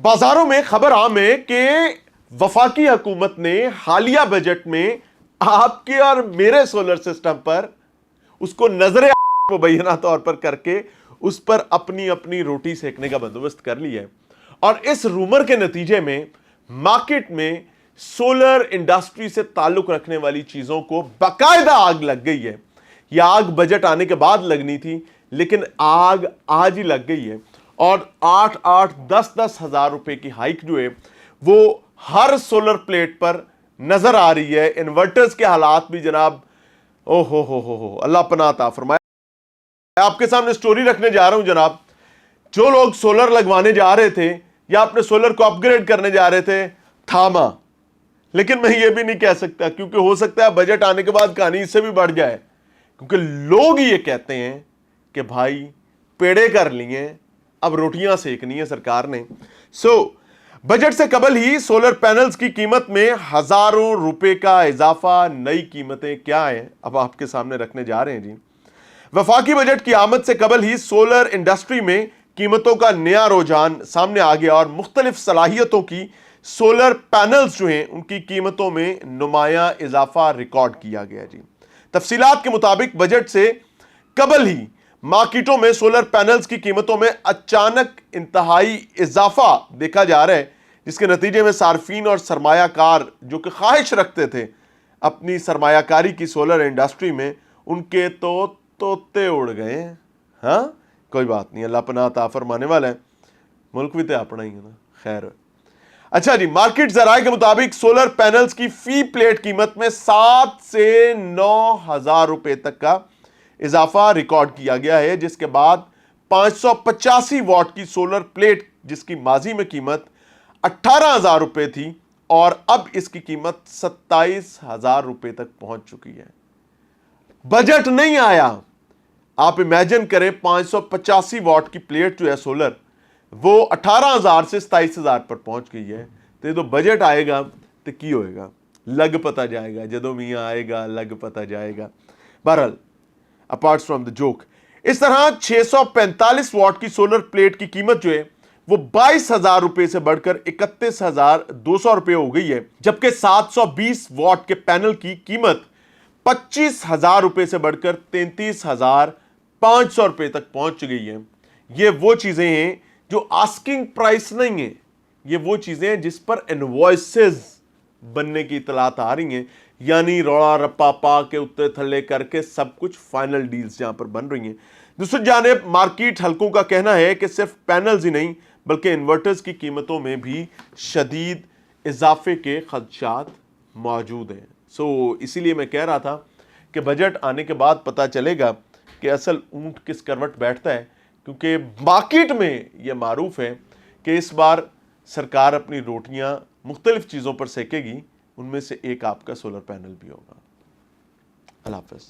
बाजारों में खबर आम है कि वफाकी हुकूमत ने हालिया बजट में आपके और मेरे सोलर सिस्टम पर उसको नजरे मुबैना तौर पर करके उस पर अपनी अपनी रोटी सेकने का बंदोबस्त कर लिया है। और इस रूमर के नतीजे में मार्केट में सोलर इंडस्ट्री से ताल्लुक रखने वाली चीजों को बाकायदा आग लग गई है। यह आग बजट आने के बाद लगनी थी, लेकिन आग आज ही लग गई है। और 8-8, 10-10 हजार रुपए की हाइक जो है वो हर सोलर प्लेट पर नजर आ रही है। इन्वर्टर्स के हालात भी जनाब ओ हो अल्लाह पनाह अता फरमाए। मैं आपके सामने स्टोरी रखने जा रहा हूं जनाब। जो लोग सोलर लगवाने जा रहे थे या अपने सोलर को अपग्रेड करने जा रहे थे, थामा। लेकिन मैं ये भी नहीं कह सकता, क्योंकि हो सकता है बजट आने के बाद कहानी इससे भी बढ़ जाए, क्योंकि लोग ये कहते हैं कि भाई पेड़े कर लिए, अब रोटियां सेकनी है सरकार ने। बजट से कबल ही सोलर पैनल्स की कीमत में हजारों रुपए का इजाफा। नई कीमतें क्या है अब आपके सामने रखने जा रहे हैं जी। वफाकी बजट की आमद से कबल ही सोलर इंडस्ट्री में कीमतों का नया रुझान सामने आ गया और मुख्तलिफ सलाहियतों की सोलर पैनल्स जो हैं उनकी कीमतों में नुमाया इजाफा रिकॉर्ड किया गया जी। तफसीलात के मुताबिक बजट से कबल ही मार्केटों में सोलर पैनल्स की कीमतों में अचानक इंतहाई इजाफा देखा जा रहा है, जिसके नतीजे में सार्फिन और सरमायाकार जो कि ख्वाहिश रखते थे अपनी सरमायाकारी की सोलर इंडस्ट्री में, उनके तो तोते उड़ गए। हाँ, कोई बात नहीं, अल्लाह पनाह अता फरमाने वाला है, मुल्क भी तो अपना ही है ना। खैर, अच्छा जी, मार्केट जराये के मुताबिक सोलर पैनल्स की फी प्लेट कीमत में 7 से 9 हजार रुपए तक का इजाफा रिकॉर्ड किया गया है, जिसके बाद 585 वॉट की सोलर प्लेट जिसकी माजी में कीमत 18,000 रुपए थी और अब इसकी कीमत 27,000 रुपए तक पहुंच चुकी है। बजट नहीं आया, आप इमेजिन करें 585 वॉट की प्लेट जो है सोलर, वो 18,000 से 27,000 पर पहुंच गई है। तो ये तो बजट आएगा तो की होएगा, लग पता जाएगा, जदों मियां आएगा लग पता जाएगा। बहरहाल, अपार्ट फ्रॉम द जोक, इस तरह 645 वॉट की सोलर प्लेट की कीमत जो है वो 22,000 रुपए से बढ़कर 31,200 रुपए हो गई है, जबकि 720 वॉट के पैनल की कीमत 25,000 रुपए से बढ़कर 33,500 रुपए तक पहुंच गई है। ये वो चीजें हैं जो आस्किंग प्राइस नहीं है, ये वो चीजें हैं जिस पर इनवॉइसेस बनने की इतलात आ रही हैं, यानी रोड़ा रप्पा पा के उत्ते थल्ले करके सब कुछ फाइनल डील्स यहां पर बन रही हैं। दूसरी जानिब मार्केट हल्कों का कहना है कि सिर्फ पैनल्स ही नहीं बल्कि इन्वर्टर्स की कीमतों में भी शदीद इजाफे के खदशात मौजूद हैं। इसीलिए मैं कह रहा था कि बजट आने के बाद पता चलेगा कि असल ऊंट किस करवट बैठता है, क्योंकि मार्केट में यह मारूफ है कि इस बार सरकार अपनी रोटियां मुख्तलिफ चीज़ों पर सेकेगी, उनमें से एक आपका सोलर पैनल भी होगा। अल्लाह हाफ़िज़।